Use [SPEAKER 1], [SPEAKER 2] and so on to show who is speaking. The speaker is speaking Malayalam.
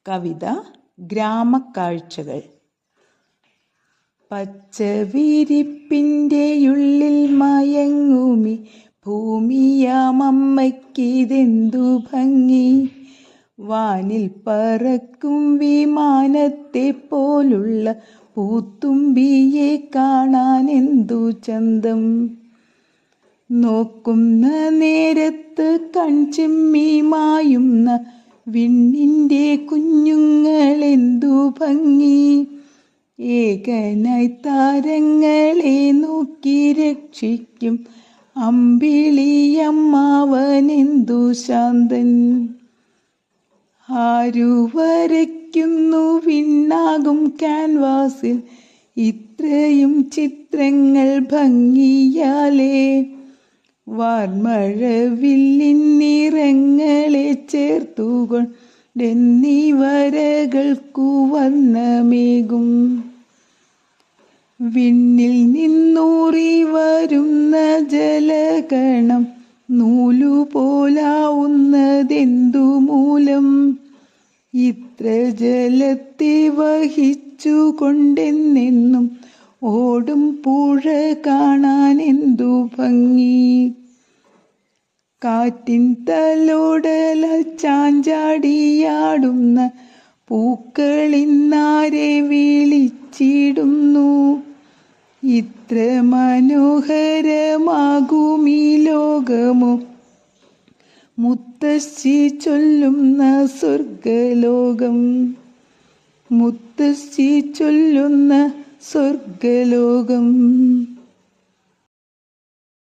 [SPEAKER 1] കവിത ഗ്രാമക്കാഴ്ചകൾ. പച്ചവിരിപ്പിൻ്റെയുള്ളിൽ മയങ്ങുമി ഭൂമിയാമമ്മയ്ക്കിതെന്തു ഭംഗി. വാനിൽ പറക്കും വിമാനത്തെ പോലുള്ള പൂത്തുമ്പിയെ കാണാൻ എന്തു ചന്തം. നോക്കുന്ന നേരത്ത് കൺചിമ്മി മായുന്ന വിണ്ണിൻ്റെ കുഞ്ഞുങ്ങളെന്തു ഭംഗി. ഏകനായി താരങ്ങളെ നോക്കി രക്ഷിക്കും അമ്പിളിയമ്മാവനെന്തു ശാന്തൻ. ആരു വരയ്ക്കുന്നു വിണ്ണാകും ക്യാൻവാസിൽ ഇത്രയും ചിത്രങ്ങൾ ഭംഗിയാലേ. വാർമഴവില്ലിൻ നിറങ്ങളെ ചേർത്തുകൊണ്ടെന്നീ വരകൾക്കു വർണ്ണമേകും. വിണ്ണിൽ നിന്നൂറി വരുന്ന ജലകണം നൂലുപോലാവുന്നതെന്തു മൂലം. ഇത്ര ജലത്തെ വഹിച്ചുകൊണ്ടെന്നെന്നും ഓടും പുഴ കാണാൻ എന്തു ഭംഗി. കാറ്റിൻ തലോടല ചാഞ്ചാടിയാടുന്ന പൂക്കളിന്നാരെ വിളിച്ചിടുന്നു. ഇത്ര മനോഹരമാകുമീ ലോകമോ മുത്തശ്ശി ചൊല്ലുന്ന സ്വർഗലോകം. മുത്തശ്ശി ചൊല്ലുന്ന സ്വർഗലോകം.